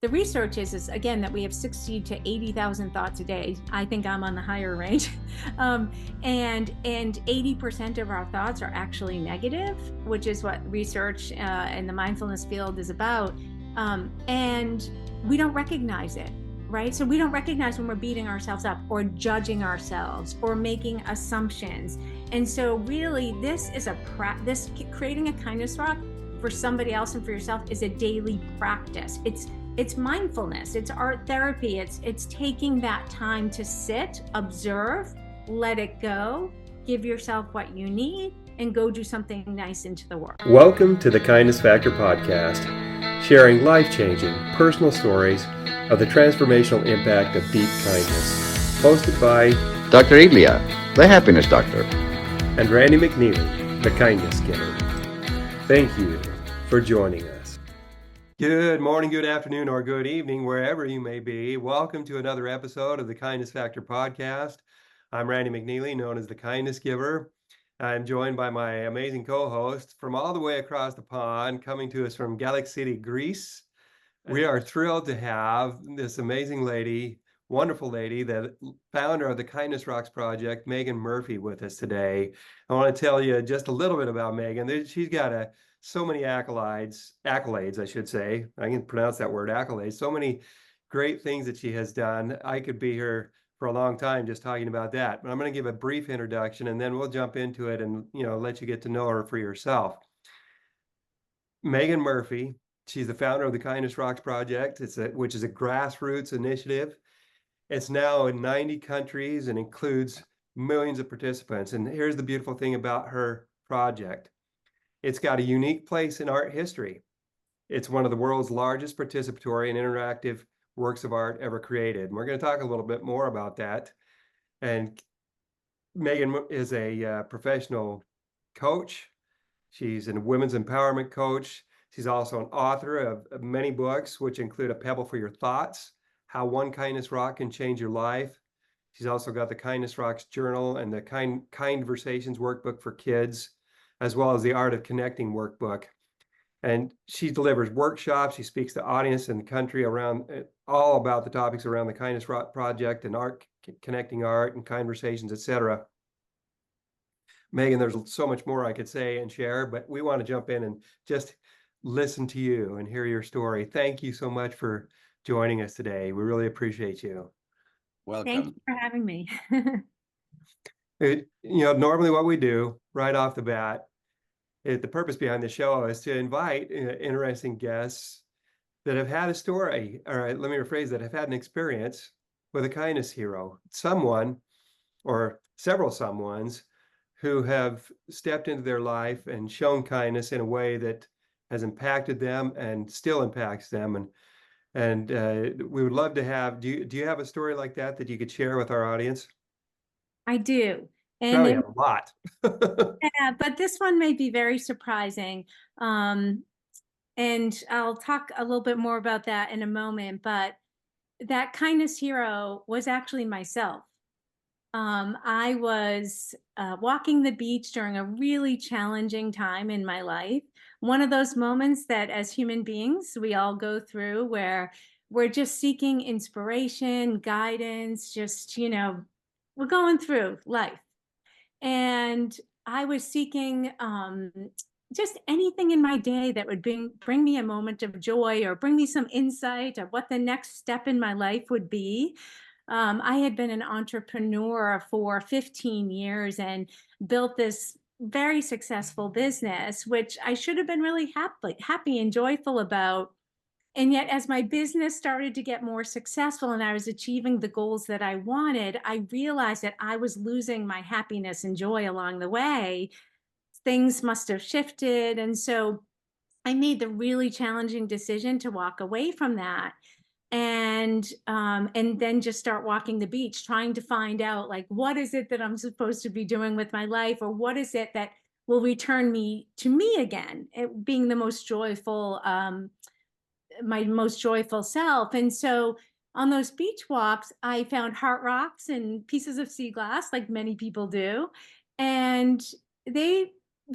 the research is again that we have 60 to 80,000 thoughts a day. I think I'm on the higher range. And 80% of our thoughts are actually negative, which is what research in the mindfulness field is about. And we don't recognize it, right? So we don't recognize when we're beating ourselves up or judging ourselves or making assumptions. And so really this is this creating a kindness rock for somebody else and for yourself is a daily practice. It's mindfulness, it's art therapy, it's taking that time to sit, observe, let it go, give yourself what you need, and go do something nice into the world. Welcome to the Kindness Factor podcast, sharing life-changing personal stories of the transformational impact of deep kindness. Hosted by Dr. Elia, the happiness doctor, and Randy McNeely, the kindness giver. Thank you for joining us. Good morning, good afternoon, or good evening, wherever you may be. Welcome to another episode of the Kindness Factor podcast. I'm Randy McNeely, known as the kindness giver. I'm joined by my amazing co-host from all the way across the pond, coming to us from Galaxy City, Greece. We are thrilled to have this amazing lady, wonderful lady, the founder of the Kindness Rocks Project, Megan Murphy, with us today. I want to tell you just a little bit about Megan. She's got so many accolades, I should say. I can pronounce that word, accolades. So many great things that she has done. I could be here for a long time just talking about that. But I'm going to give a brief introduction and then we'll jump into it and let you get to know her for yourself. Megan Murphy, she's the founder of the Kindness Rocks Project, which is a grassroots initiative. It's now in 90 countries and includes millions of participants. And here's the beautiful thing about her project. It's got a unique place in art history. It's one of the world's largest participatory and interactive works of art ever created. And we're going to talk a little bit more about that. And Megan is a professional coach. She's a women's empowerment coach. She's also an author of many books, which include A Pebble for Your Thoughts, How One Kindness Rock Can Change Your Life. She's also got the Kindness Rocks Journal and the Conversations Workbook for Kids, as well as the Art of Connecting Workbook. And she delivers workshops. She speaks to audience in the country around all about the topics around the Kindness Rock Project and art, connecting art and conversations, etc. Megan, there's so much more I could say and share, but we want to jump in and just listen to you and hear your story. Thank you so much for joining us today. We really appreciate you. welcome. Thank you for having me. Normally what we do right off the bat, the purpose behind the show is to invite interesting guests that have had a story, all right, let me rephrase that, have had an experience with a kindness hero, someone or several someones who have stepped into their life and shown kindness in a way that has impacted them and still impacts them. And we would love to have, do you have a story like that you could share with our audience? I do. Probably a lot. Yeah, but this one may be very surprising. And I'll talk a little bit more about that in a moment, but that kindness hero was actually myself. I was walking the beach during a really challenging time in my life. One of those moments that as human beings, we all go through where we're just seeking inspiration, guidance, we're going through life. And I was seeking just anything in my day that would bring me a moment of joy or bring me some insight of what the next step in my life would be. I had been an entrepreneur for 15 years and built this very successful business, which I should have been really happy and joyful about. And yet, as my business started to get more successful and I was achieving the goals that I wanted, I realized that I was losing my happiness and joy along the way. Things must have shifted. And so I made the really challenging decision to walk away from that and then just start walking the beach, trying to find out, like, what is it that I'm supposed to be doing with my life, or what is it that will return me to me again, being the most joyful, my most joyful self. And so on those beach walks, I found heart rocks and pieces of sea glass, like many people do. And they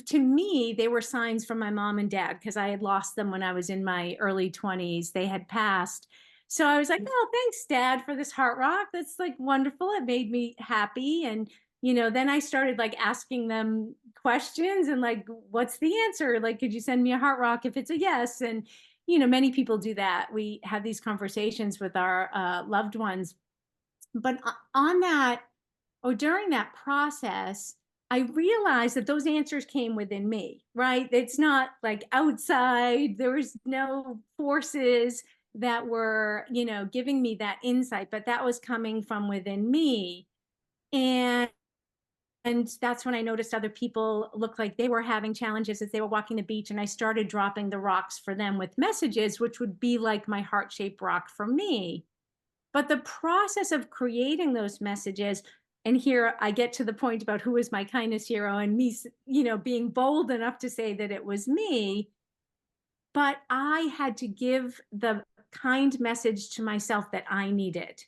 to me, they were signs from my mom and dad because I had lost them when I was in my early 20s. They had passed. So I was like, oh, thanks, Dad, for this heart rock. That's like wonderful. It made me happy. And, then I started like asking them questions and like, what's the answer? Like, could you send me a heart rock if it's a yes? And, many people do that. We have these conversations with our loved ones. But on that, or during that process, I realized that those answers came within me, right? It's not like outside, there was no forces that were, giving me that insight, but that was coming from within me. And that's when I noticed other people looked like they were having challenges as they were walking the beach. And I started dropping the rocks for them with messages, which would be like my heart-shaped rock for me. But the process of creating those messages, and here I get to the point about who is my kindness hero and me, being bold enough to say that it was me, but I had to give the kind message to myself that I needed.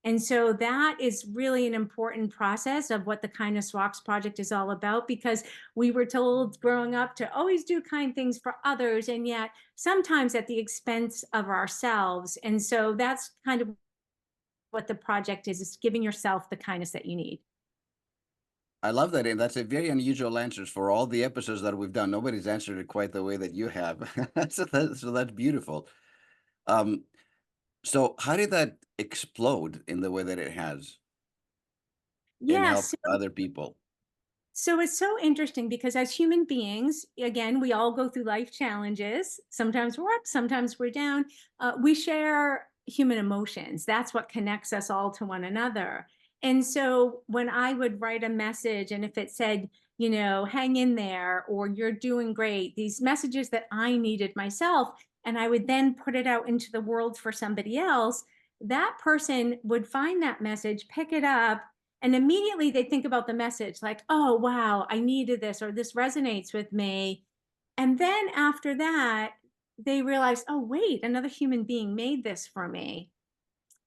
And so that is really an important process of what the Kindness Rocks project is all about, because we were told growing up to always do kind things for others, and yet sometimes at the expense of ourselves. And so that's kind of what the project is giving yourself the kindness that you need. I love that. And that's a very unusual answer for all the episodes that we've done. Nobody's answered it quite the way that you have. so that's beautiful. So how did that explode in the way that it has and help Yes. other people? So it's so interesting because as human beings, again, we all go through life challenges. Sometimes we're up, sometimes we're down. We share human emotions. That's what connects us all to one another. And so when I would write a message and if it said, hang in there or you're doing great, these messages that I needed myself, and I would then put it out into the world for somebody else, that person would find that message, pick it up, and immediately they think about the message like, oh, wow, I needed this, or this resonates with me. And then after that, they realize, oh, wait, another human being made this for me.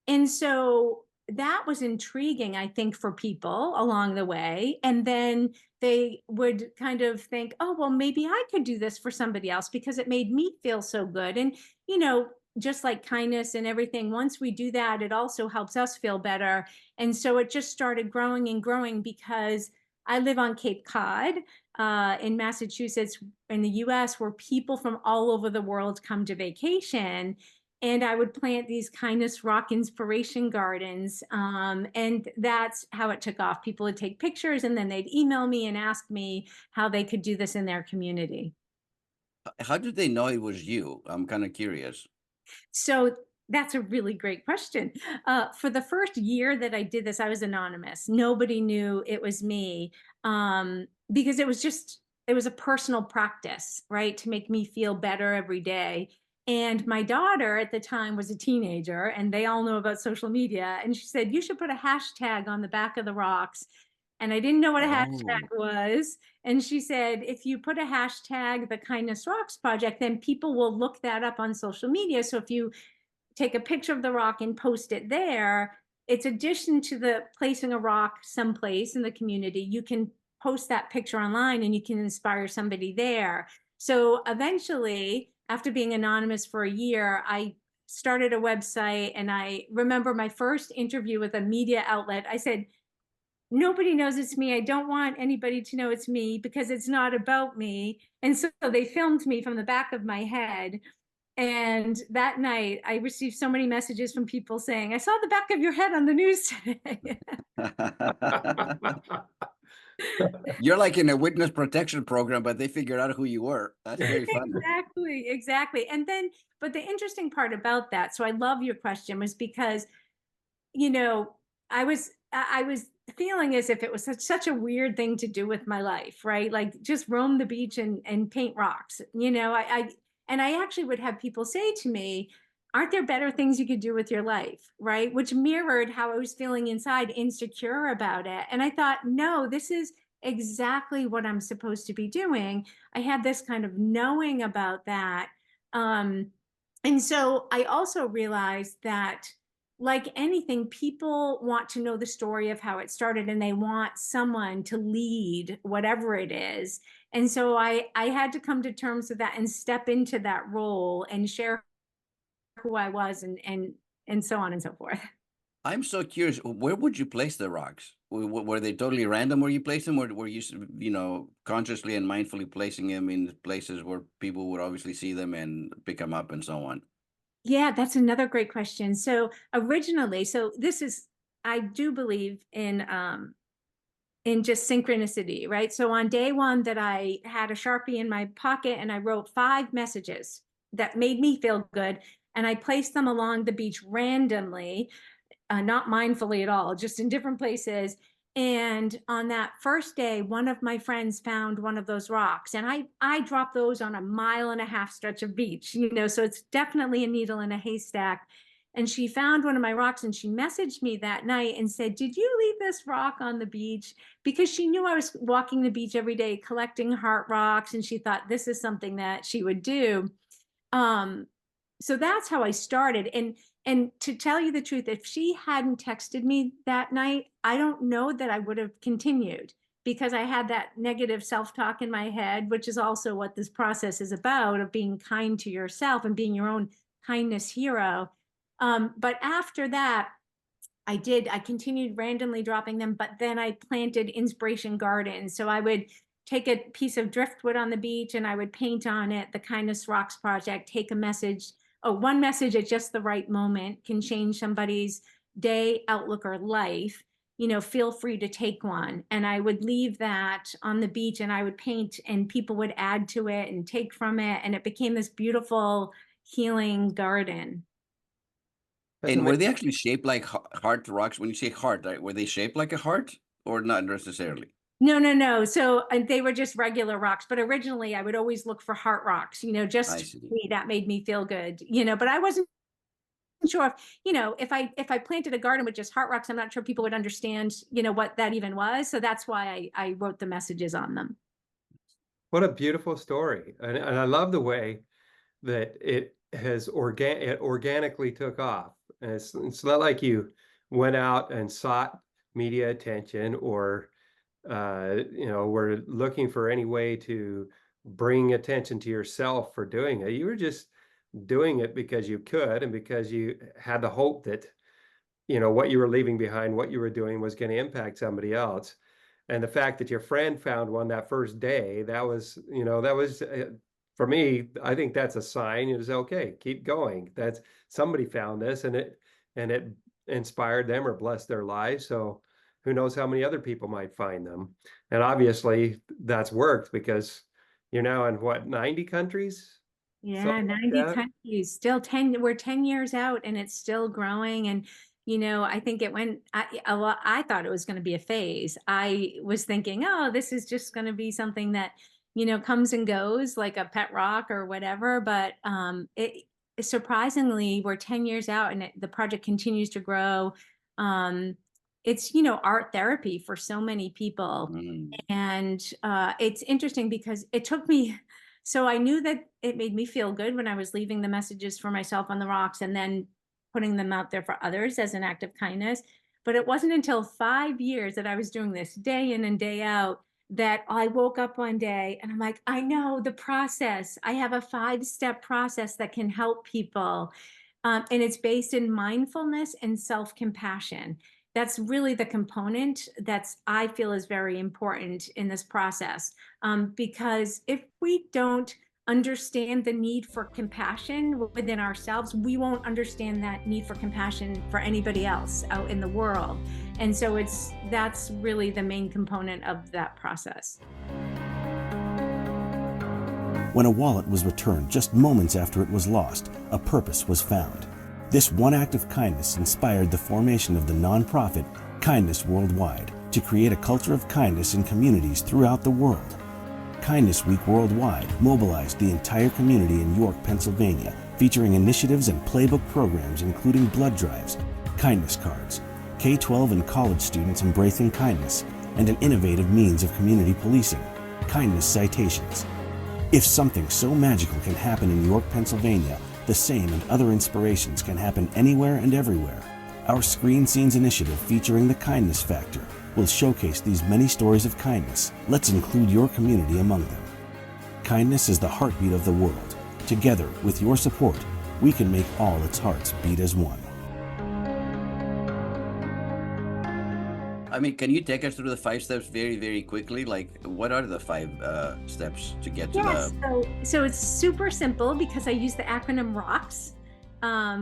And so that was intriguing, I think, for people along the way. And then they would kind of think, oh, well, maybe I could do this for somebody else because it made me feel so good. And, just like kindness and everything, once we do that, it also helps us feel better. And so it just started growing and growing because I live on Cape Cod in Massachusetts, in the US, where people from all over the world come to vacation. And I would plant these kindness rock inspiration gardens. And that's how it took off. People would take pictures and then they'd email me and ask me how they could do this in their community. How did they know it was you? I'm kind of curious. So that's a really great question. For the first year that I did this, I was anonymous. Nobody knew it was me because it was a personal practice, right? To make me feel better every day. And my daughter at the time was a teenager, and they all know about social media. And she said, you should put a hashtag on the back of the rocks. And I didn't know what a hashtag Oh, was. And she said, if you put a hashtag, the Kindness Rocks Project, then people will look that up on social media. So if you take a picture of the rock and post it there, it's addition to the placing a rock someplace in the community, you can post that picture online and you can inspire somebody there. So eventually, after being anonymous for a year, I started a website. And I remember my first interview with a media outlet. I said, nobody knows it's me. I don't want anybody to know it's me because it's not about me. And so they filmed me from the back of my head. And that night, I received so many messages from people saying, I saw the back of your head on the news today. you're like in a witness protection program, but they figured out who you were. That's very funny. Exactly, exactly. And then, but the interesting part about that, so I love your question, was because, you know, I was feeling as if it was such a weird thing to do with my life, right? Like just roam the beach and paint rocks. And I actually would have people say to me, aren't there better things you could do with your life, right? Which mirrored how I was feeling inside, insecure about it. And I thought, no, this is exactly what I'm supposed to be doing. I had this kind of knowing about that. And so I also realized that like anything, people want to know the story of how it started, and they want someone to lead whatever it is. And so I had to come to terms with that and step into that role and share who I was, and so on and so forth. I'm so curious, where would you place the rocks? Were they totally random where you placed them, or were you, consciously and mindfully placing them in places where people would obviously see them and pick them up and so on? Yeah, that's another great question. So originally, so this is, I do believe in just synchronicity, right? So on day one that I had a Sharpie in my pocket and I wrote 5 messages that made me feel good, and I placed them along the beach randomly, not mindfully at all, just in different places. And on that first day, one of my friends found one of those rocks, and I dropped those on a 1.5 mile stretch of beach, so it's definitely a needle in a haystack. And she found one of my rocks, and she messaged me that night and said, "Did you leave this rock on the beach?" Because she knew I was walking the beach every day collecting heart rocks, and she thought this is something that she would do. Um, so that's how I started. And to tell you the truth, if she hadn't texted me that night, I don't know that I would have continued, because I had that negative self-talk in my head, which is also what this process is about, of being kind to yourself and being your own kindness hero. But after that, I continued randomly dropping them, but then I planted inspiration gardens. So I would take a piece of driftwood on the beach and I would paint on it the Kindness Rocks project, take a message. Oh, one message at just the right moment can change somebody's day, outlook, or life. Feel free to take one. And I would leave that on the beach and I would paint, and people would add to it and take from it. And it became this beautiful healing garden. That's And were amazing. they actually shaped like heart rocks? When you say heart, were they shaped like a heart or not necessarily? No, no, no. So they were just regular rocks, but originally I would always look for heart rocks, I just see. me, that made me feel good, but I wasn't sure if I planted a garden with just heart rocks, I'm not sure people would understand, what that even was. So that's why I wrote the messages on them. What a beautiful story. And I love the way that it organically took off. And it's not like you went out and sought media attention, or were looking for any way to bring attention to yourself for doing it. You were just doing it because you could, and because you had the hope that, what you were leaving behind, what you were doing was going to impact somebody else. And the fact that your friend found one that first day, that was for me, I think that's a sign. It was okay, keep going. That's somebody found this, and it inspired them or blessed their lives. So who knows how many other people might find them. And obviously that's worked, because you're now in what, 90 countries? Yeah, Something like 90 that. countries, still 10, we're 10 years out and it's still growing. And, I think it went, I thought it was going to be a phase. I was thinking, oh, this is just going to be something that, comes and goes like a pet rock or whatever. But surprisingly, we're 10 years out and the project continues to grow. It's, art therapy for so many people. Mm. And it's interesting because it took me, so I knew that it made me feel good when I was leaving the messages for myself on the rocks and then putting them out there for others as an act of kindness. But it wasn't until 5 years that I was doing this day in and day out that I woke up one day and I'm like, I know the process. I have a 5-step process that can help people. And it's based in mindfulness and self-compassion. That's really the component that's, I feel, is very important in this process. Because if we don't understand the need for compassion within ourselves, we won't understand that need for compassion for anybody else out in the world. And so that's really the main component of that process. When a wallet was returned just moments after it was lost, a purpose was found. This one act of kindness inspired the formation of the nonprofit Kindness Worldwide to create a culture of kindness in communities throughout the world. Kindness Week Worldwide mobilized the entire community in York, Pennsylvania, featuring initiatives and playbook programs including blood drives, kindness cards, K-12 and college students embracing kindness, and an innovative means of community policing, kindness citations. If something so magical can happen in York, Pennsylvania, the same and other inspirations can happen anywhere and everywhere. Our Screen Scenes initiative featuring the Kindness Factor will showcase these many stories of kindness. Let's include your community among them. Kindness is the heartbeat of the world. Together, with your support, we can make all its hearts beat as one. I mean, can you take us through the 5 steps very, very quickly? Like, what are the 5 steps to get to Yes, the? so it's super simple because I use the acronym ROCKS,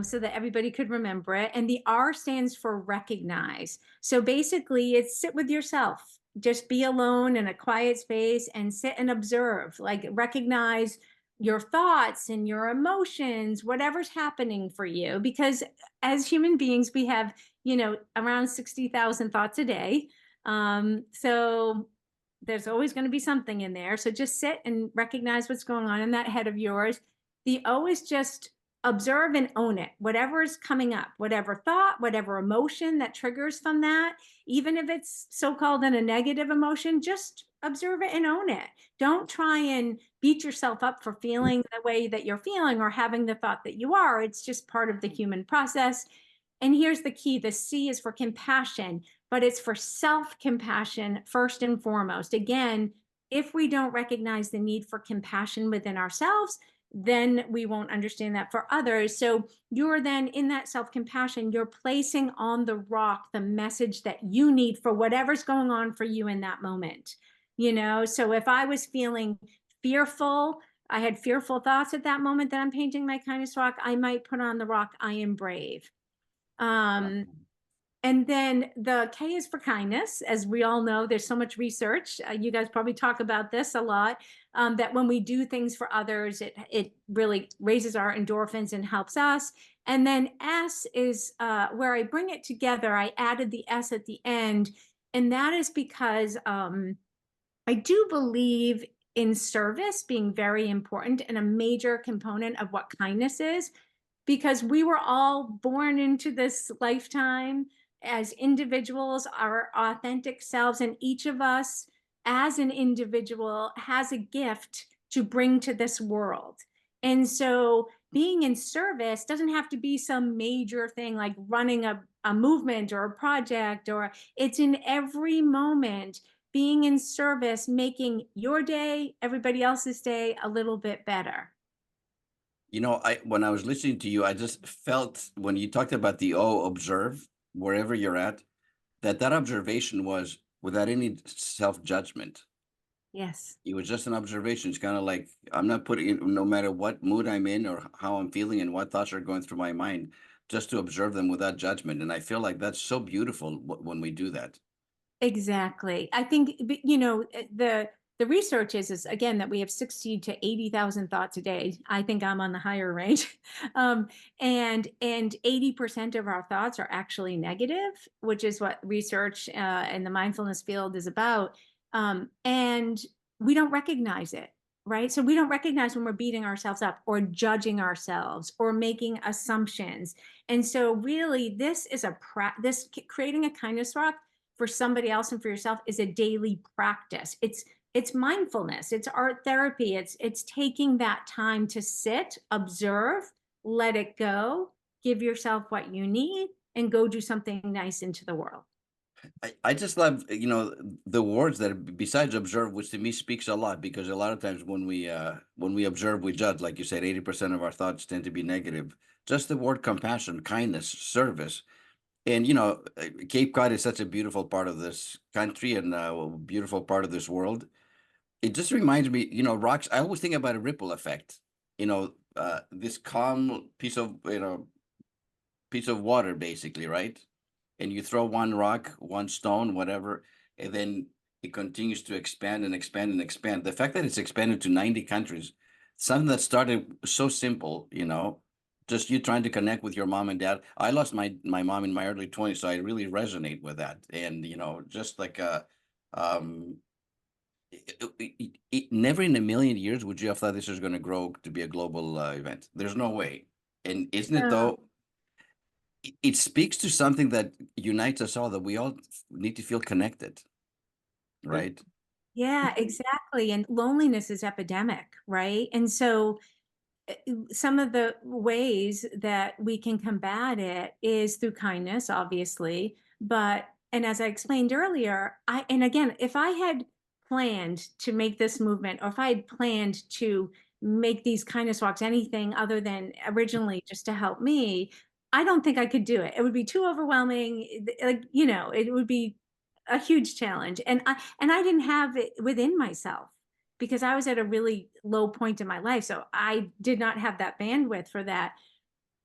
so that everybody could remember it. And the R stands for recognize. So basically, it's sit with yourself. Just be alone in a quiet space and sit and observe. Like recognize your thoughts and your emotions, whatever's happening for you. Because as human beings, we have, around 60,000 thoughts a day. So there's always going to be something in there. So just sit and recognize what's going on in that head of yours. The O is just observe and own it. Whatever is coming up, whatever thought, whatever emotion that triggers from that, even if it's so-called in a negative emotion, just observe it and own it. Don't try and beat yourself up for feeling the way that you're feeling or having the thought that you are. It's just part of the human process. And here's the key. The C is for compassion, but it's for self-compassion first and foremost. Again, if we don't recognize the need for compassion within ourselves, then we won't understand that for others. So you're then in that self-compassion, you're placing on the rock the message that you need for whatever's going on for you in that moment. So if I was feeling fearful, I had fearful thoughts at that moment that I'm painting my kindness rock, I might put on the rock, I am brave. And then the K is for kindness. As we all know, there's so much research. You guys probably talk about this a lot, that when we do things for others, it really raises our endorphins and helps us. And then S is where I bring it together. I added the S at the end. And that is because I do believe in service being very important and a major component of what kindness is, because we were all born into this lifetime as individuals, our authentic selves, and each of us as an individual has a gift to bring to this world. And so being in service doesn't have to be some major thing like running a movement or a project, or it's in every moment, being in service, making your day, everybody else's day a little bit better. When I was listening to you, I just felt when you talked about the O, observe wherever you're at, that observation was without any self-judgment. Yes. It was just an observation. It's kind of like I'm not putting in, no matter what mood I'm in or how I'm feeling and what thoughts are going through my mind, just to observe them without judgment. And I feel like that's so beautiful when we do that. Exactly. I think, the research is again that we have 60 to 80,000 thoughts a day. I think I'm on the higher range. And 80% of our thoughts are actually negative, which is what research in the mindfulness field is about. And we don't recognize it, right? So we don't recognize when we're beating ourselves up or judging ourselves or making assumptions. And so really this is this creating a kindness rock for somebody else and for yourself is a daily practice. It's mindfulness, it's art therapy, it's taking that time to sit, observe, let it go, give yourself what you need, and go do something nice into the world. I just love, the words that besides observe, which to me speaks a lot, because a lot of times when we observe, we judge, like you said, 80% of our thoughts tend to be negative. Just the word compassion, kindness, service. And, Cape Cod is such a beautiful part of this country and a beautiful part of this world. It just reminds me, rocks, I always think about a ripple effect, this calm piece of water, basically, right? And you throw one rock, one stone, whatever, and then it continues to expand and expand and expand. The fact that it's expanded to 90 countries, something that started so simple, just you trying to connect with your mom and dad. I lost my mom in my early 20s, so I really resonate with that. And, just like never in a million years would you have thought this was going to grow to be a global event. There's no way. And isn't it though? It speaks to something that unites us all, that we all need to feel connected, right? Yeah, exactly. And loneliness is epidemic, right? And so some of the ways that we can combat it is through kindness, obviously, but, and as I explained earlier, and again, if I had planned to make this movement, or if I had planned to make these kindness walks anything other than originally just to help me, I don't think I could do it. It would be too overwhelming. Like, it would be a huge challenge. And I didn't have it within myself because I was at a really low point in my life. So I did not have that bandwidth for that.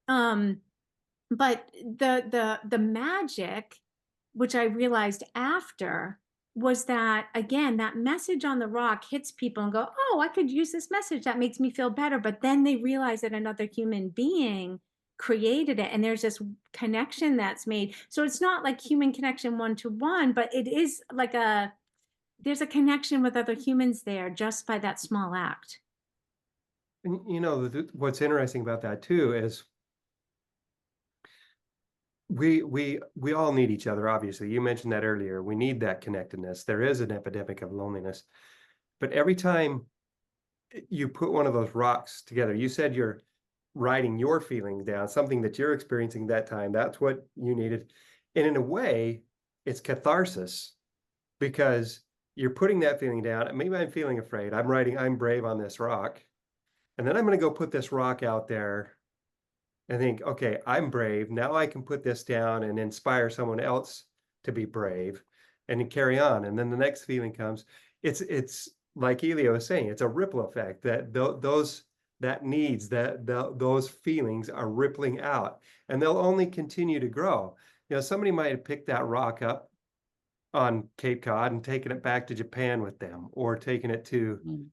But the magic, which I realized after, was that, again, that message on the rock hits people and go, oh, I could use this message. That makes me feel better. But then they realize that another human being created it, and there's this connection that's made. So it's not like human connection one-to-one, but it is like there's a connection with other humans there just by that small act. And what's interesting about that too is we all need each other. Obviously, you mentioned that earlier. We need that connectedness. There is an epidemic of loneliness, but every time you put one of those rocks together, you said you're writing your feelings down, something that you're experiencing that time. That's what you needed. And in a way, it's catharsis, because you're putting that feeling down. Maybe I'm feeling afraid. I'm writing, I'm brave on this rock. And then I'm going to go put this rock out there and think, okay, I'm brave. Now I can put this down and inspire someone else to be brave and to carry on. And then the next feeling comes. It's like Elia was saying, it's a ripple effect that those feelings are rippling out, and they'll only continue to grow. Somebody might have picked that rock up on Cape Cod and taken it back to Japan with them, or taken it to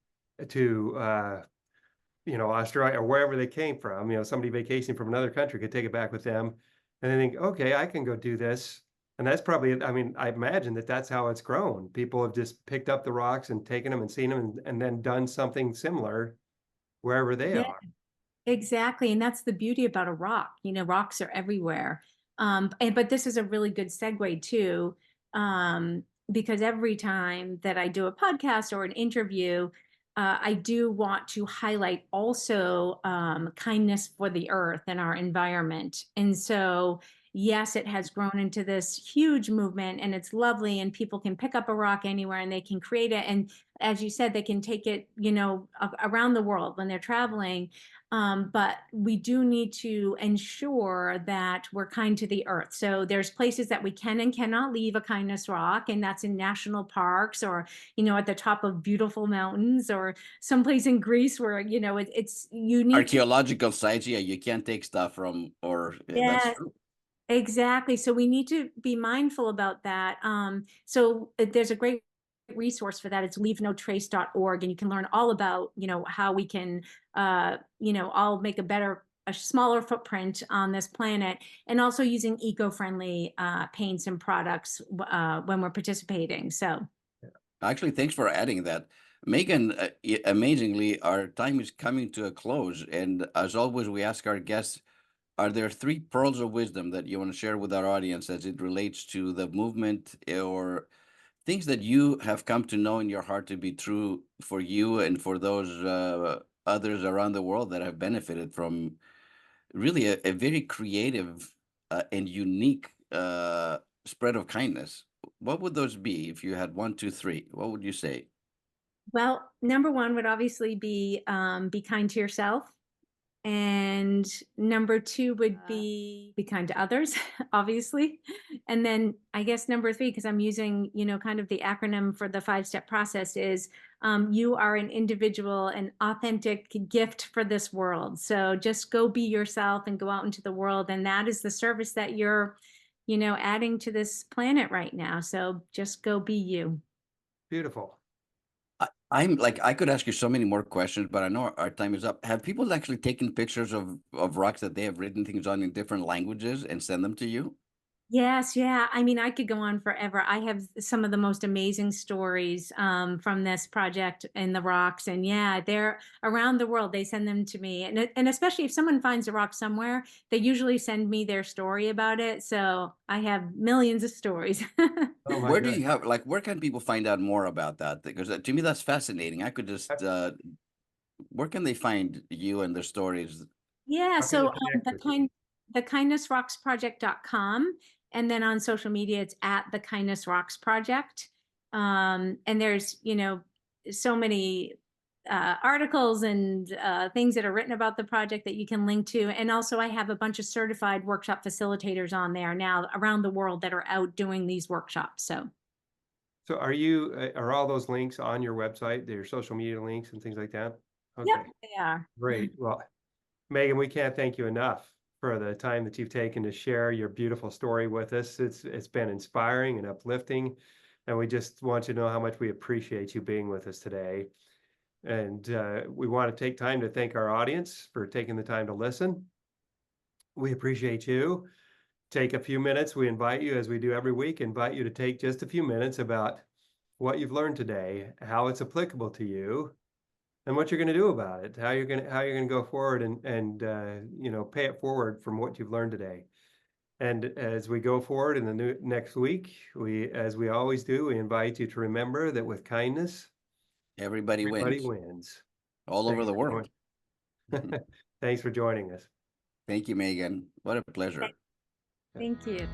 Australia or wherever they came from. Somebody vacationing from another country could take it back with them, and they think, okay, I can go do this. And that's probably, I imagine that's how it's grown. People have just picked up the rocks and taken them and seen them and then done something similar wherever they are. Exactly. And that's the beauty about a rock. Rocks are everywhere. But this is a really good segue too, because every time that I do a podcast or an interview, I do want to highlight also kindness for the earth and our environment. And so, yes, it has grown into this huge movement, and it's lovely, and people can pick up a rock anywhere and they can create it. And as you said, they can take it, around the world when they're traveling. But we do need to ensure that we're kind to the earth. So there's places that we can and cannot leave a kindness rock, and that's in national parks, or, at the top of beautiful mountains, or someplace in Greece where, it's you need archaeological sites. Yeah, you can't take stuff from, or that's true. Exactly. So we need to be mindful about that. So there's a great resource for that. It's leavenotrace.org, and you can learn all about, how we can, all make a smaller footprint on this planet, and also using eco-friendly paints and products when we're participating. So actually, thanks for adding that. Megan, amazingly, our time is coming to a close. And as always, we ask our guests, are there 3 pearls of wisdom that you want to share with our audience as it relates to the movement, or things that you have come to know in your heart to be true for you and for those others around the world that have benefited from really a very creative and unique spread of kindness? What would those be if you had 1, 2, 3? What would you say? well, number 1 would obviously be kind to yourself. And number 2 would be kind to others, obviously. And then I guess number 3, because I'm using, kind of the acronym for the 5-step process, is you are an individual, an authentic gift for this world. So just go be yourself and go out into the world. And that is the service that you're, adding to this planet right now. So just go be you. Beautiful. I'm like, I could ask you so many more questions, but I know our time is up. Have people actually taken pictures of rocks that they have written things on in different languages and send them to you? Yes, yeah. I could go on forever. I have some of the most amazing stories from this project in the rocks, and yeah, they're around the world. They send them to me, and especially if someone finds a rock somewhere, they usually send me their story about it. So I have millions of stories. Oh my Where do God. you have, where can people find out more about that? Because to me, that's fascinating. I could just where can they find you and their stories? Yeah, How can so they connect with you? the kindnessrocksproject.com, and then on social media it's at the Kindness Rocks Project. And there's, you know, so many articles and things that are written about the project that you can link to. And also I have a bunch of certified workshop facilitators on there now around the world that are out doing these workshops. So Are all those links on your website, your social media links and things like that? yep, Okay, they are. great. Well, Megan, we can't thank you enough for the time that you've taken to share your beautiful story with us. It's been inspiring and uplifting, and we just want you to know how much we appreciate you being with us today. And we want to take time to thank our audience for taking the time to listen. We appreciate you. Take a few minutes. We invite you, as we do every week, invite you to take just a few minutes about what you've learned today, how it's applicable to you, and what you're going to do about it, how you're going to go forward and you know, pay it forward from what you've learned today. And as we go forward in the next week, as we always do, we invite you to remember that with kindness, Everybody everybody wins wins. all over Thanks the for world. joining. Thanks for joining us. Thank you, Megan. What a pleasure. Thank you.